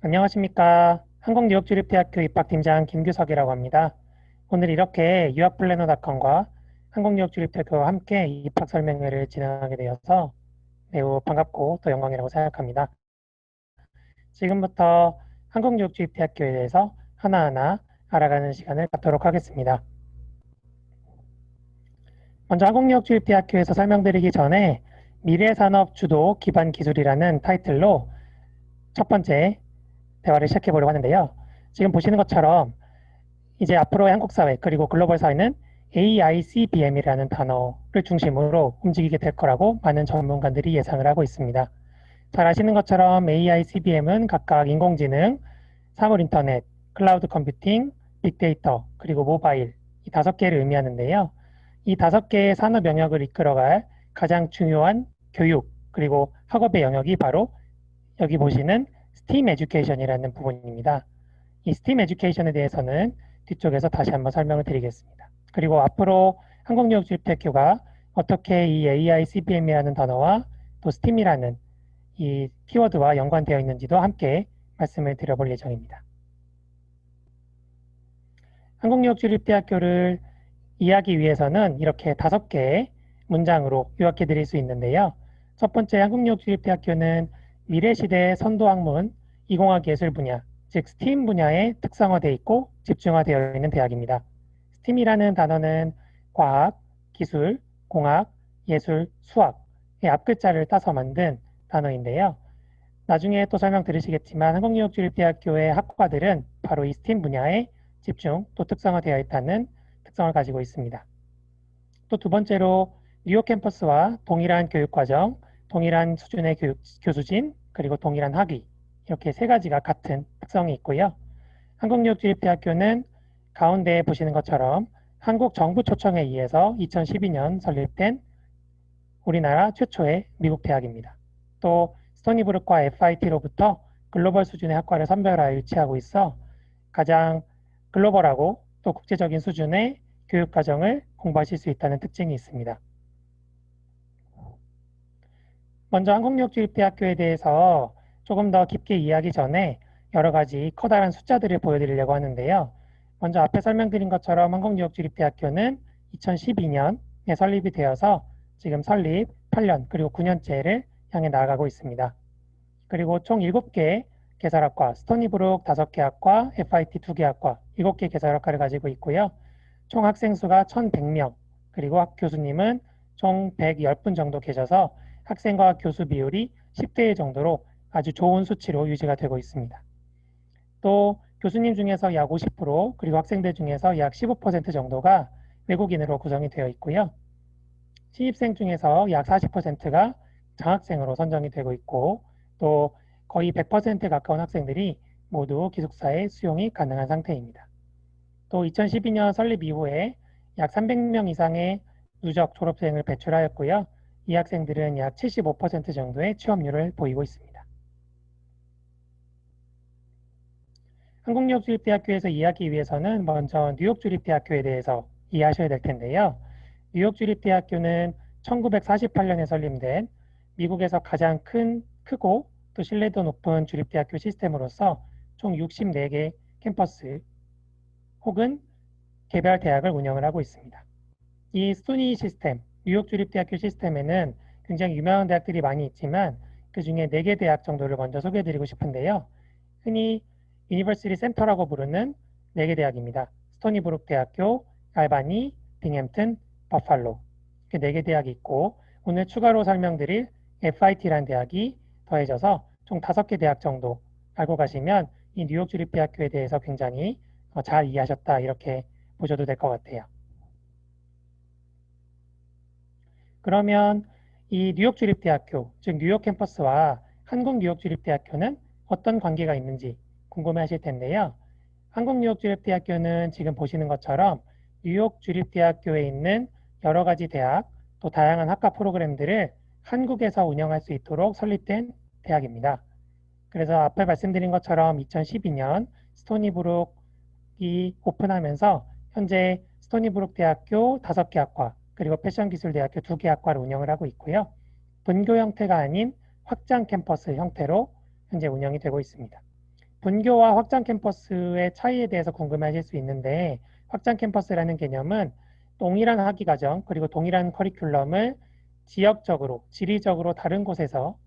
안녕하십니까. 한국뉴욕주립대학교 입학팀장 김규석이라고 합니다. 오늘 이렇게 유학플래너닷컴과 한국뉴욕주립대학교와 함께 입학 설명회를 진행하게 되어서 매우 반갑고 또 영광이라고 생각합니다. 지금부터 한국뉴욕주립대학교에 대해서 하나하나 알아가는 시간을 갖도록 하겠습니다. 먼저 한국뉴욕주립대학교에서 설명드리기 전에 미래산업 주도 기반 기술이라는 타이틀로 첫 번째 대화를 시작해 보려고 하는데요. 지금 보시는 것처럼 이제 앞으로의 한국 사회 그리고 글로벌 사회는 AICBM이라는 단어를 중심으로 움직이게 될 거라고 많은 전문가들이 예상을 하고 있습니다. 잘 아시는 것처럼 AICBM은 각각 인공지능, 사물인터넷, 클라우드 컴퓨팅, 빅데이터, 그리고 모바일 이 5개를 의미하는데요. 이 5개의 산업 영역을 이끌어갈 가장 중요한 교육 그리고 학업의 영역이 바로 여기 보시는 STEAM 에듀케이션이라는 부분입니다. 이 STEAM 에듀케이션에 대해서는 뒤쪽에서 다시 한번 설명을 드리겠습니다. 그리고 앞으로 한국뉴욕주립대학교가 어떻게 이 AI CBM이라는 단어와 또 STEAM이라는 이 키워드와 연관되어 있는지도 함께 말씀을 드려볼 예정입니다. 한국뉴욕주립대학교를 이해하기 위해서는 이렇게 5개의 문장으로 요약해 드릴 수 있는데요. 첫 번째, 한국뉴욕주립대학교는 미래시대 선도학문 이공학예술 분야, 즉 STEAM 분야에 특성화되어 있고 집중화되어 있는 대학입니다. STEAM이라는 단어는 과학, 기술, 공학, 예술, 수학의 앞글자를 따서 만든 단어인데요. 나중에 또 설명 들으시겠지만 한국뉴욕주립대학교의 학과들은 바로 이 STEAM 분야에 집중 또 특성화되어 있다는 특성을 가지고 있습니다. 또 두 번째로 뉴욕 캠퍼스와 동일한 교육과정, 동일한 수준의 교수진, 그리고 동일한 학위 이렇게 3가지가 같은 특성이 있고요. 한국뉴욕주립대학교는 가운데 보시는 것처럼 한국 정부 초청에 의해서 2012년 설립된 우리나라 최초의 미국 대학입니다. 또 스토니브룩과 FIT로부터 글로벌 수준의 학과를 선별하여 유치하고 있어 가장 글로벌하고 또 국제적인 수준의 교육과정을 공부하실 수 있다는 특징이 있습니다. 먼저 한국뉴욕주립대학교에 대해서 조금 더 깊게 이해하기 전에 여러 가지 커다란 숫자들을 보여드리려고 하는데요. 먼저 앞에 설명드린 것처럼 한국뉴욕주립대학교는 2012년에 설립이 되어서 지금 설립 8년 그리고 9년째를 향해 나아가고 있습니다. 그리고 총 7개 개설학과, 스토니브룩 5개 학과, FIT 2개 학과, 7개 개설학과를 가지고 있고요. 총 학생 수가 1,100명, 그리고 교수님은 총 110분 정도 계셔서 학생과 교수 비율이 10대 1 정도로 아주 좋은 수치로 유지가 되고 있습니다. 또 교수님 중에서 약 50%, 그리고 학생들 중에서 약 15% 정도가 외국인으로 구성이 되어 있고요. 신입생 중에서 약 40%가 장학생으로 선정이 되고 있고 또 거의 100%에 가까운 학생들이 모두 기숙사에 수용이 가능한 상태입니다. 또 2012년 설립 이후에 약 300명 이상의 누적 졸업생을 배출하였고요. 이 학생들은 약 75% 정도의 취업률을 보이고 있습니다. 한국뉴욕주립대학교에서 이해하기 위해서는 먼저 뉴욕주립대학교에 대해서 이해하셔야 될 텐데요. 뉴욕주립대학교는 1948년에 설립된 미국에서 가장 크고 또 신뢰도 높은 주립대학교 시스템으로서 총 64개 캠퍼스 혹은 개별 대학을 운영을 하고 있습니다. 이 스토니 시스템, 뉴욕주립대학교 시스템에는 굉장히 유명한 대학들이 많이 있지만 그 중에 4개 대학 정도를 먼저 소개해드리고 싶은데요. 흔히 유니버시티 센터라고 부르는 4개 대학입니다. 스토니브룩 대학교, 알바니, 빙햄튼, 버팔로 이렇게 4개 대학이 있고 오늘 추가로 설명드릴 FIT라는 대학이 더해져서 총 5개 대학 정도 알고 가시면 이 뉴욕주립대학교에 대해서 굉장히 잘 이해하셨다 이렇게 보셔도 될 것 같아요. 그러면 이 뉴욕주립대학교, 즉 뉴욕 캠퍼스와 한국뉴욕주립대학교는 어떤 관계가 있는지 궁금해하실 텐데요. 한국뉴욕주립대학교는 지금 보시는 것처럼 뉴욕주립대학교에 있는 여러 가지 대학, 또 다양한 학과 프로그램들을 한국에서 운영할 수 있도록 설립된 대학입니다. 그래서 앞에 말씀드린 것처럼 2012년 스토니브룩이 오픈하면서 현재 스토니브룩 대학교 5개 학과, 그리고 패션기술대학교 2개 학과를 운영을 하고 있고요. 분교 형태가 아닌 확장 캠퍼스 형태로 현재 운영이 되고 있습니다. 분교와 확장 캠퍼스의 차이에 대해서 궁금해하실 수 있는데 확장 캠퍼스라는 개념은 동일한 학위 과정 그리고 동일한 커리큘럼을 지역적으로, 지리적으로 다른 곳에서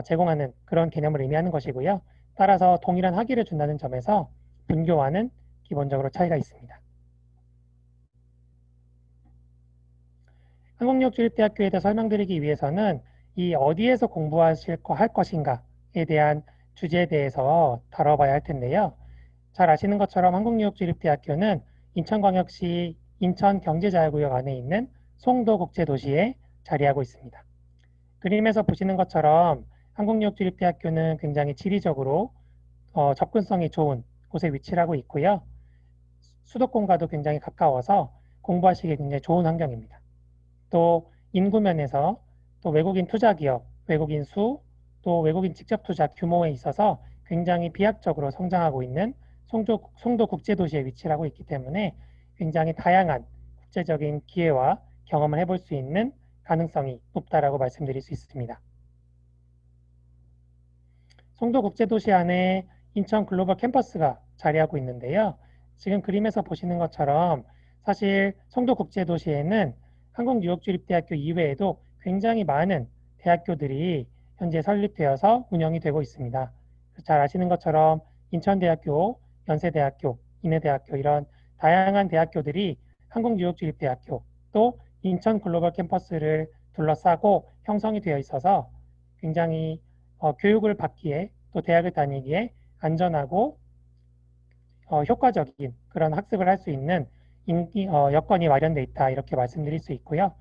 제공하는 그런 개념을 의미하는 것이고요. 따라서 동일한 학위를 준다는 점에서 분교와는 기본적으로 차이가 있습니다. 한국교육대학교에 대해 설명드리기 위해서는 이 어디에서 할 것인가에 대한 주제에 대해서 다뤄봐야 할 텐데요. 잘 아시는 것처럼 한국유역주립대학교는 인천광역시 인천경제자유구역 안에 있는 송도국제도시에 자리하고 있습니다. 그림에서 보시는 것처럼 한국유역주립대학교는 굉장히 지리적으로 접근성이 좋은 곳에 위치를 하고 있고요. 수도권과도 굉장히 가까워서 공부하시기 굉장히 좋은 환경입니다. 또 인구면에서 또 외국인 투자 기업, 외국인 수, 또 외국인 직접 투자 규모에 있어서 굉장히 비약적으로 성장하고 있는 송도 국제도시에 위치를 하고 있기 때문에 굉장히 다양한 국제적인 기회와 경험을 해볼 수 있는 가능성이 높다라고 말씀드릴 수 있습니다. 송도 국제도시 안에 인천 글로벌 캠퍼스가 자리하고 있는데요. 지금 그림에서 보시는 것처럼 사실 송도 국제도시에는 한국유역주립대학교 이외에도 굉장히 많은 대학교들이 현재 설립되어서 운영이 되고 있습니다. 잘 아시는 것처럼 인천대학교, 연세대학교, 인해대학교 이런 다양한 대학교들이 한국유역주립대학교 또 인천 글로벌 캠퍼스를 둘러싸고 형성이 되어 있어서 굉장히 교육을 받기에 또 대학을 다니기에 안전하고 효과적인 그런 학습을 할 수 있는 여건이 마련되어 있다 이렇게 말씀드릴 수 있고요.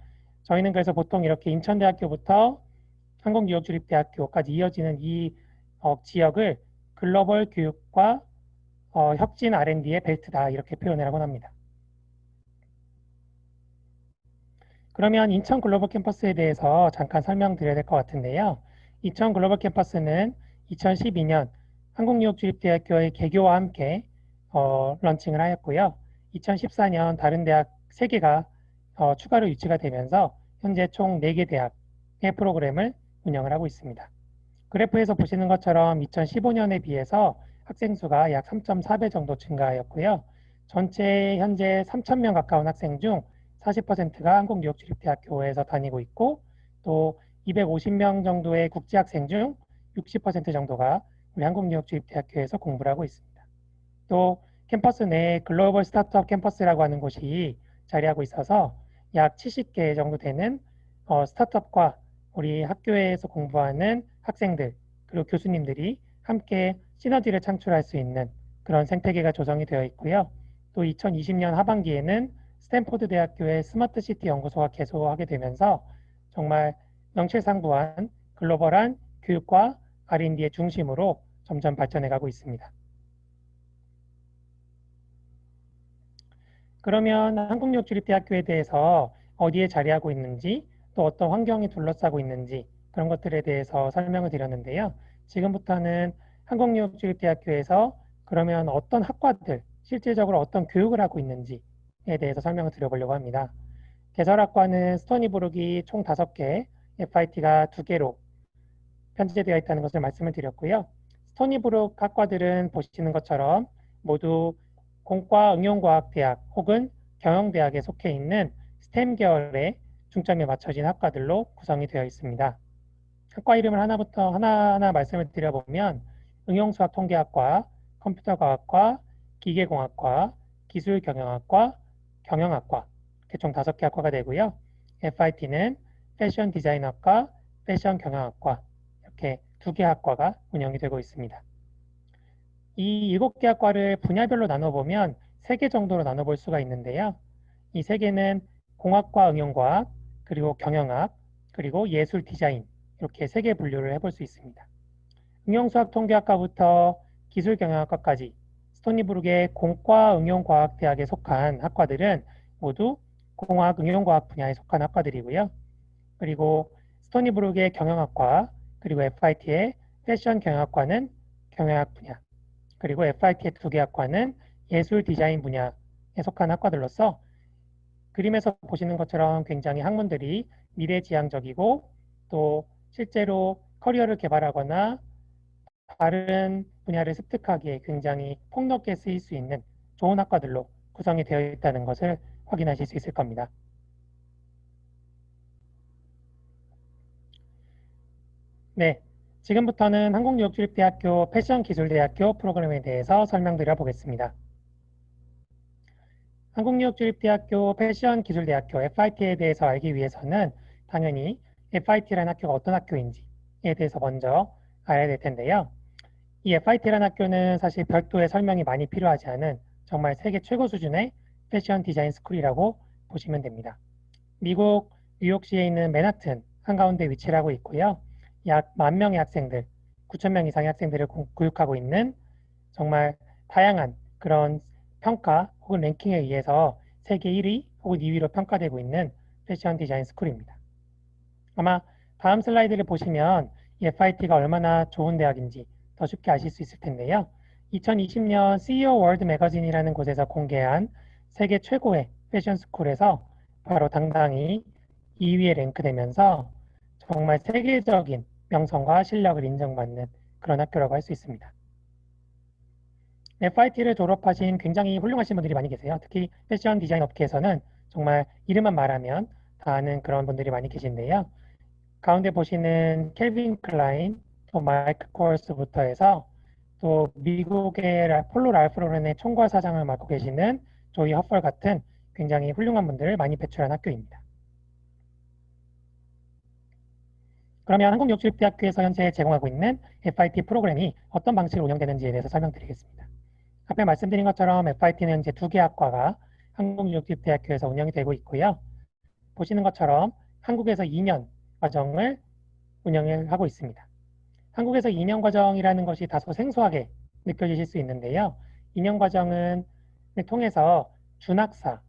저희는 그래서 보통 이렇게 인천대학교부터 한국유역주립대학교까지 이어지는 이 지역을 글로벌 교육과 혁진 R&D의 벨트다 이렇게 표현을 하곤 합니다. 그러면 인천 글로벌 캠퍼스에 대해서 잠깐 설명드려야 될 것 같은데요. 인천 글로벌 캠퍼스는 2012년 한국유역주립대학교의 개교와 함께 런칭을 하였고요. 2014년 다른 대학 3개가 추가로 유치가 되면서 현재 총 4개 대학의 프로그램을 운영을 하고 있습니다. 그래프에서 보시는 것처럼 2015년에 비해서 학생 수가 약 3.4배 정도 증가하였고요. 전체 현재 3,000명 가까운 학생 중 40%가 한국유역주립대학교에서 다니고 있고 또 250명 정도의 국제학생 중 60% 정도가 우리 한국유역주립대학교에서 공부를 하고 있습니다. 또 캠퍼스 내에 글로벌 스타트업 캠퍼스라고 하는 곳이 자리하고 있어서 약 70개 정도 되는 스타트업과 우리 학교에서 공부하는 학생들 그리고 교수님들이 함께 시너지를 창출할 수 있는 그런 생태계가 조성이 되어 있고요. 또 2020년 하반기에는 스탠포드 대학교의 스마트 시티 연구소가 개소하게 되면서 정말 명실상부한 글로벌한 교육과 R&D의 중심으로 점점 발전해 가고 있습니다. 그러면 한국유역주립대학교에 대해서 어디에 자리하고 있는지 또 어떤 환경이 둘러싸고 있는지 그런 것들에 대해서 설명을 드렸는데요. 지금부터는 한국유역주립대학교에서 그러면 어떤 학과들, 실질적으로 어떤 교육을 하고 있는지에 대해서 설명을 드려보려고 합니다. 개설학과는 스토니브룩이 총 5개, FIT가 2개로 편제되어 있다는 것을 말씀을 드렸고요. 스토니브룩 학과들은 보시는 것처럼 모두 공과 응용과학대학 혹은 경영대학에 속해 있는 스템 계열의 중점이 맞춰진 학과들로 구성이 되어 있습니다. 학과 이름을 하나부터 하나하나 말씀을 드려보면 응용수학통계학과, 컴퓨터과학과, 기계공학과, 기술경영학과, 경영학과 이렇게 총 5개 학과가 되고요. FIT는 패션 디자인학과, 패션 경영학과 이렇게 2개 학과가 운영이 되고 있습니다. 이 7개 학과를 분야별로 나눠보면 3개 정도로 나눠볼 수가 있는데요. 이 3개는 공학과 응용과학, 그리고 경영학, 그리고 예술 디자인 이렇게 3개 분류를 해볼 수 있습니다. 응용수학 통계학과부터 기술경영학과까지 스토니브룩의 공과 응용과학대학에 속한 학과들은 모두 공학 응용과학 분야에 속한 학과들이고요. 그리고 스토니브룩의 경영학과 그리고 FIT의 패션 경영학과는 경영학 분야 그리고 FIT의 2개 학과는 예술 디자인 분야에 속한 학과들로서 그림에서 보시는 것처럼 굉장히 학문들이 미래지향적이고 또 실제로 커리어를 개발하거나 다른 분야를 습득하기에 굉장히 폭넓게 쓰일 수 있는 좋은 학과들로 구성이 되어 있다는 것을 확인하실 수 있을 겁니다. 네, 지금부터는 한국유역주립대학교 패션기술대학교 프로그램에 대해서 설명드려 보겠습니다. 한국유역주립대학교 패션기술대학교 FIT에 대해서 알기 위해서는 당연히 FIT라는 학교가 어떤 학교인지에 대해서 먼저 알아야 될 텐데요. 이 FIT라는 학교는 사실 별도의 설명이 많이 필요하지 않은 정말 세계 최고 수준의 패션 디자인 스쿨이라고 보시면 됩니다. 미국 뉴욕시에 있는 맨하튼 한가운데 위치를 하고 있고요. 약 10,000명의 학생들, 9,000명 이상의 학생들을 교육하고 있는 정말 다양한 그런 평가 혹은 랭킹에 의해서 세계 1위 혹은 2위로 평가되고 있는 패션 디자인 스쿨입니다. 아마 다음 슬라이드를 보시면 이 FIT가 얼마나 좋은 대학인지 더 쉽게 아실 수 있을 텐데요. 2020년 CEO 월드 매거진이라는 곳에서 공개한 세계 최고의 패션 스쿨에서 바로 당당히 2위에 랭크되면서 정말 세계적인 명성과 실력을 인정받는 그런 학교라고 할 수 있습니다. FIT를 졸업하신 굉장히 훌륭하신 분들이 많이 계세요. 특히 패션 디자인 업계에서는 정말 이름만 말하면 다 아는 그런 분들이 많이 계신데요. 가운데 보시는 켈빈 클라인, 또 마이크 코어스부터 해서 또 미국의 폴로 랄프 로렌의 총괄 사장을 맡고 계시는 조이 허펄 같은 굉장히 훌륭한 분들을 많이 배출한 학교입니다. 그러면 한국육주립대학교에서 현재 제공하고 있는 FIT 프로그램이 어떤 방식으로 운영되는지에 대해서 설명드리겠습니다. 앞에 말씀드린 것처럼 FIT는 현재 2개 학과가 한국육주립대학교에서 운영이 되고 있고요. 보시는 것처럼 한국에서 2년 과정을 운영을 하고 있습니다. 한국에서 2년 과정이라는 것이 다소 생소하게 느껴지실 수 있는데요. 2년 과정은 통해서 준학사,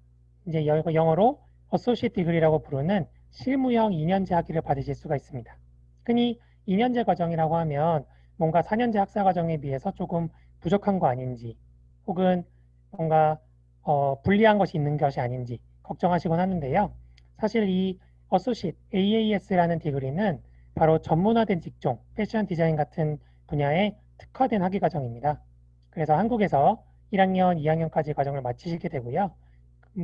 이제 영어로 Associate Degree라고 부르는 실무형 2년제 학위를 받으실 수가 있습니다. 흔히 2년제 과정이라고 하면 뭔가 4년제 학사 과정에 비해서 조금 부족한 거 아닌지, 혹은 뭔가 불리한 것이 있는 것이 아닌지 걱정하시곤 하는데요. 사실 이 Associate AAS라는 디그리는 바로 전문화된 직종, 패션 디자인 같은 분야에 특화된 학위 과정입니다. 그래서 한국에서 1학년, 2학년까지 과정을 마치시게 되고요.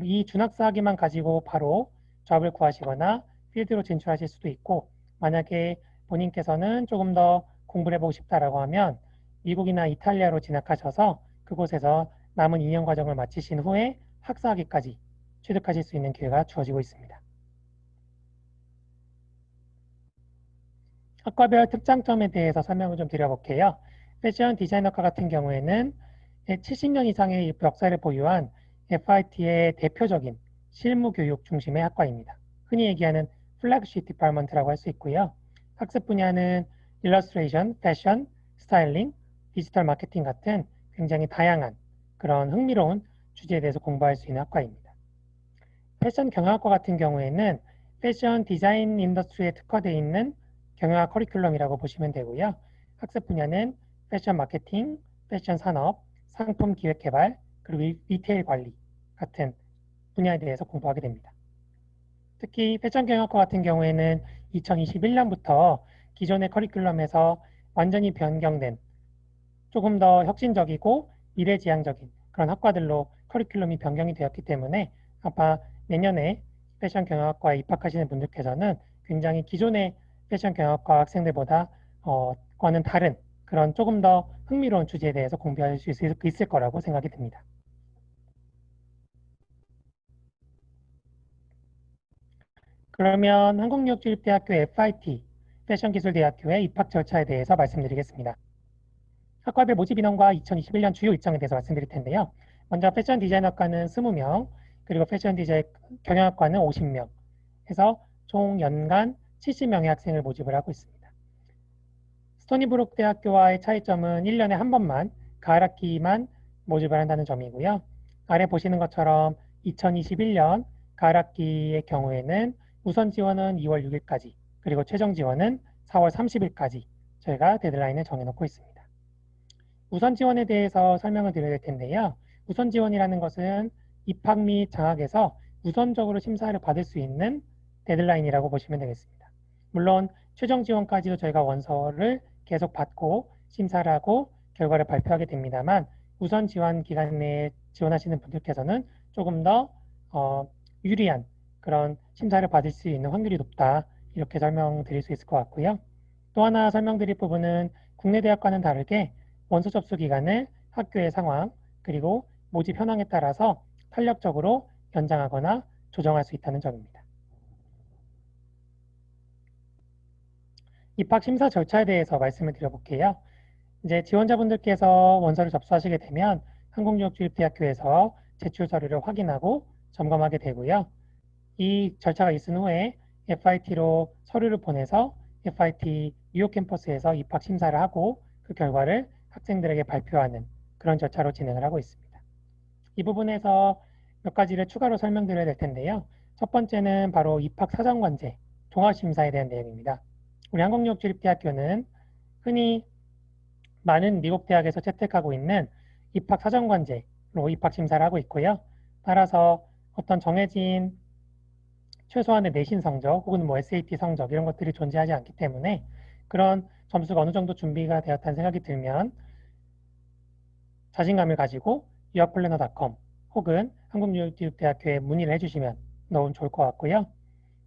이 준학사 학위만 가지고 바로 잡을 구하시거나 필드로 진출하실 수도 있고, 만약에 본인께서는 조금 더 공부를 해보고 싶다라고 하면 미국이나 이탈리아로 진학하셔서 그곳에서 남은 2년 과정을 마치신 후에 학사 학위까지 취득하실 수 있는 기회가 주어지고 있습니다. 학과별 특장점에 대해서 설명을 좀 드려볼게요. 패션 디자이너과 같은 경우에는 70년 이상의 역사를 보유한 FIT의 대표적인 실무 교육 중심의 학과입니다. 흔히 얘기하는 플래그십 디파먼트라고 할 수 있고요. 학습 분야는 일러스트레이션, 패션, 스타일링, 디지털 마케팅 같은 굉장히 다양한 그런 흥미로운 주제에 대해서 공부할 수 있는 학과입니다. 패션 경영학과 같은 경우에는 패션 디자인 인더스트리에 특화되어 있는 경영학 커리큘럼이라고 보시면 되고요. 학습 분야는 패션 마케팅, 패션 산업, 상품 기획 개발, 그리고 리테일 관리 같은 분야에 대해서 공부하게 됩니다. 특히 패션 경영학과 같은 경우에는 2021년부터 기존의 커리큘럼에서 완전히 변경된 조금 더 혁신적이고 미래지향적인 그런 학과들로 커리큘럼이 변경이 되었기 때문에 아마 내년에 패션 경영학과에 입학하시는 분들께서는 굉장히 기존의 패션 경영학과 학생들보다 과는 다른 그런 조금 더 흥미로운 주제에 대해서 공부할 수 있을 거라고 생각이 듭니다. 그러면 한국유역주립대학교 FIT 패션기술대학교의 입학 절차에 대해서 말씀드리겠습니다. 학과별 모집 인원과 2021년 주요 일정에 대해서 말씀드릴 텐데요. 먼저 패션 디자인학과는 20명, 그리고 패션 디자인 경영학과는 50명 해서 총 연간 70명의 학생을 모집을 하고 있습니다. 스토니브룩 대학교와의 차이점은 1년에 한 번만 가을 학기만 모집을 한다는 점이고요. 아래 보시는 것처럼 2021년 가을 학기의 경우에는 우선 지원은 2월 6일까지, 그리고 최종 지원은 4월 30일까지 저희가 데드라인을 정해놓고 있습니다. 우선 지원에 대해서 설명을 드려야 될 텐데요. 우선 지원이라는 것은 입학 및 장학에서 우선적으로 심사를 받을 수 있는 데드라인이라고 보시면 되겠습니다. 물론 최종 지원까지도 저희가 원서를 계속 받고 심사를 하고 결과를 발표하게 됩니다만 우선 지원 기간 내에 지원하시는 분들께서는 조금 더 유리한 그런 심사를 받을 수 있는 확률이 높다. 이렇게 설명드릴 수 있을 것 같고요. 또 하나 설명드릴 부분은 국내 대학과는 다르게 원서 접수 기간을 학교의 상황 그리고 모집 현황에 따라서 탄력적으로 연장하거나 조정할 수 있다는 점입니다. 입학 심사 절차에 대해서 말씀을 드려볼게요. 이제 지원자분들께서 원서를 접수하시게 되면 한국유업주립대학교에서 제출 서류를 확인하고 점검하게 되고요. 이 절차가 있은 후에 FIT로 서류를 보내서 FIT 뉴욕 캠퍼스에서 입학 심사를 하고 그 결과를 학생들에게 발표하는 그런 절차로 진행을 하고 있습니다. 이 부분에서 몇 가지를 추가로 설명드려야 될 텐데요. 첫 번째는 바로 입학 사정관제 종합심사에 대한 내용입니다. 우리 한국유업주립대학교는 흔히 많은 미국 대학에서 채택하고 있는 입학 사정관제로 입학 심사를 하고 있고요. 따라서 어떤 정해진 최소한의 내신 성적 혹은 뭐 SAT 성적 이런 것들이 존재하지 않기 때문에 그런 점수가 어느 정도 준비가 되었다는 생각이 들면 자신감을 가지고 유학플래너닷컴 혹은 한국유학대학교에 문의를 해주시면 너무 좋을 것 같고요.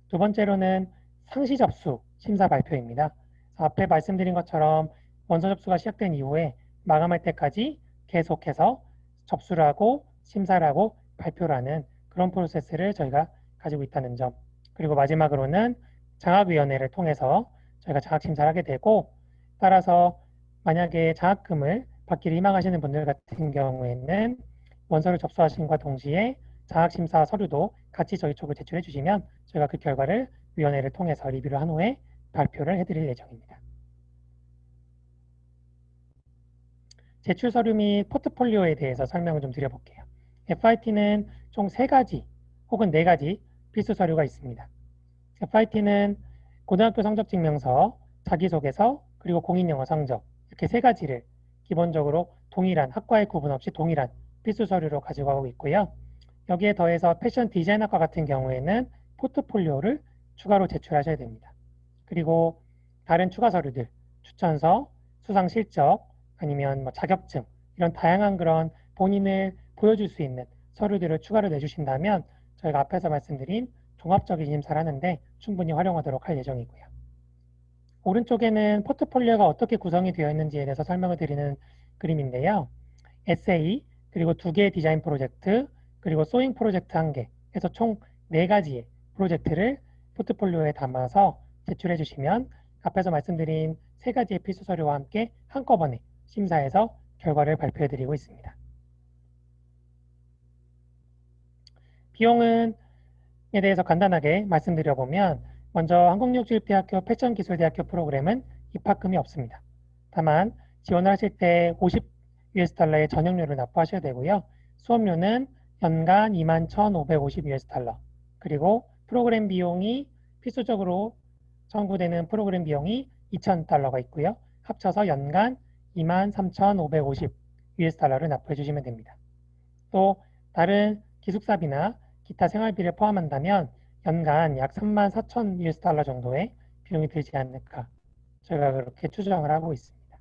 두 번째로는 상시 접수 심사 발표입니다. 앞에 말씀드린 것처럼 원서 접수가 시작된 이후에 마감할 때까지 계속해서 접수를 하고 심사를 하고 발표를 하는 그런 프로세스를 저희가 가지고 있다는 점. 그리고 마지막으로는 장학위원회를 통해서 저희가 장학심사를 하게 되고 따라서 만약에 장학금을 받기를 희망하시는 분들 같은 경우에는 원서를 접수하신과 동시에 장학심사 서류도 같이 저희 쪽으로 제출해 주시면 저희가 그 결과를 위원회를 통해서 리뷰를 한 후에 발표를 해드릴 예정입니다. 제출 서류 및 포트폴리오에 대해서 설명을 좀 드려볼게요. FIT는 총 3가지 혹은 4가지 필수 서류가 있습니다. FIT는 고등학교 성적 증명서, 자기소개서, 그리고 공인영어 성적 이렇게 3가지를 기본적으로 동일한 학과의 구분 없이 동일한 필수 서류로 가지고 가고 있고요. 여기에 더해서 패션 디자인학과 같은 경우에는 포트폴리오를 추가로 제출하셔야 됩니다. 그리고 다른 추가 서류들, 추천서, 수상 실적, 아니면 뭐 자격증 이런 다양한 그런 본인을 보여줄 수 있는 서류들을 추가로 내주신다면 저희가 앞에서 말씀드린 종합적인 심사를 하는데 충분히 활용하도록 할 예정이고요. 오른쪽에는 포트폴리오가 어떻게 구성이 되어 있는지에 대해서 설명을 드리는 그림인데요. 에세이, 그리고 2개의 디자인 프로젝트, 그리고 소잉 프로젝트 1개 해서 총 4가지의 프로젝트를 포트폴리오에 담아서 제출해 주시면 앞에서 말씀드린 3가지의 필수 서류와 함께 한꺼번에 심사해서 결과를 발표해 드리고 있습니다. 비용에 대해서 간단하게 말씀드려보면 먼저 한국유학주립대학교 패션기술대학교 프로그램은 입학금이 없습니다. 다만 지원을 하실 때 50US달러의 전용료를 납부하셔야 되고요. 수업료는 연간 21,550US달러 그리고 프로그램 비용이 필수적으로 청구되는 프로그램 비용이 2,000달러가 있고요. 합쳐서 연간 23,550US달러를 납부해 주시면 됩니다. 또 다른 기숙사비나 기타 생활비를 포함한다면 연간 약 34,000US달러 정도의 비용이 들지 않을까 저희가 그렇게 추정을 하고 있습니다.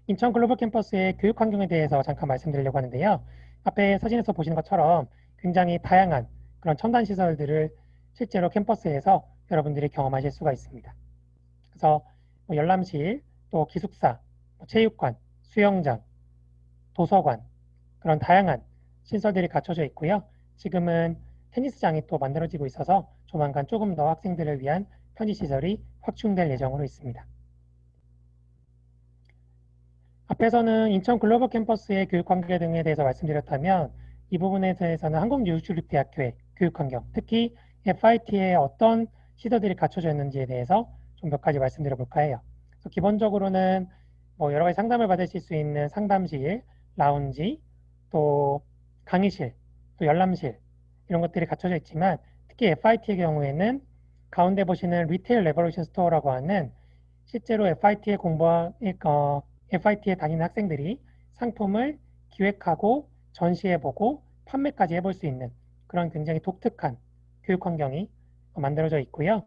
인천 글로벌 캠퍼스의 교육 환경에 대해서 잠깐 말씀드리려고 하는데요. 앞에 사진에서 보시는 것처럼 굉장히 다양한 그런 첨단 시설들을 실제로 캠퍼스에서 여러분들이 경험하실 수가 있습니다. 그래서 뭐 열람실, 또 기숙사, 체육관, 수영장, 도서관 그런 다양한 시설들이 갖춰져 있고요. 지금은 테니스장이 또 만들어지고 있어서 조만간 조금 더 학생들을 위한 편의시설이 확충될 예정으로 있습니다. 앞에서는 인천 글로벌 캠퍼스의 교육 환경 등에 대해서 말씀드렸다면 이 부분에 대해서는 한국유주립대학교의 교육 환경, 특히 FIT에 어떤 시설들이 갖춰져 있는지에 대해서 좀 몇 가지 말씀드려 볼까 해요. 기본적으로는 뭐 여러 가지 상담을 받으실 수 있는 상담실, 라운지, 또 강의실, 또 열람실 이런 것들이 갖춰져 있지만 특히 FIT의 경우에는 가운데 보시는 리테일 레버레이션 스토어라고 하는 실제로 FIT에 다니는 학생들이 상품을 기획하고 전시해보고 판매까지 해볼 수 있는 그런 굉장히 독특한 교육 환경이 만들어져 있고요.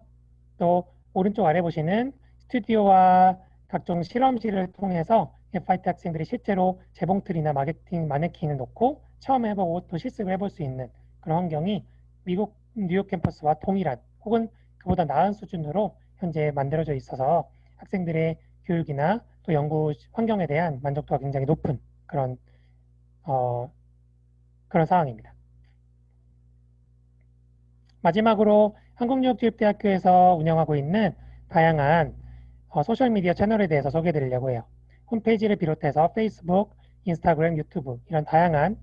또 오른쪽 아래 보시는 스튜디오와 각종 실험실을 통해서 FIT 학생들이 실제로 재봉틀이나 마케팅 마네킹을 놓고 처음 해보고 또 실습을 해볼 수 있는 그런 환경이 미국 뉴욕 캠퍼스와 동일한 혹은 그보다 나은 수준으로 현재 만들어져 있어서 학생들의 교육이나 또 연구 환경에 대한 만족도가 굉장히 높은 그런 어, 그런 상황입니다. 마지막으로 한국유역주입대학교에서 운영하고 있는 다양한 소셜미디어 채널에 대해서 소개해 드리려고 해요. 홈페이지를 비롯해서 페이스북, 인스타그램, 유튜브 이런 다양한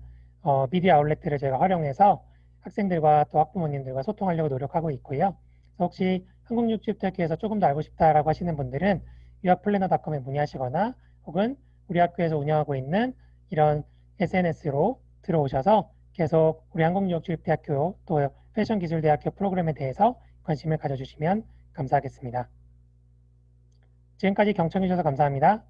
미디어 아울렛들을 제가 활용해서 학생들과 또 학부모님들과 소통하려고 노력하고 있고요. 그래서 혹시 한국유역주입대학교에서 조금 더 알고 싶다라고 하시는 분들은 유학플래너닷컴에 문의하시거나 혹은 우리 학교에서 운영하고 있는 이런 SNS로 들어오셔서 계속 우리 한국유역주입대학교 또 패션기술대학교 프로그램에 대해서 관심을 가져주시면 감사하겠습니다. 지금까지 경청해 주셔서 감사합니다.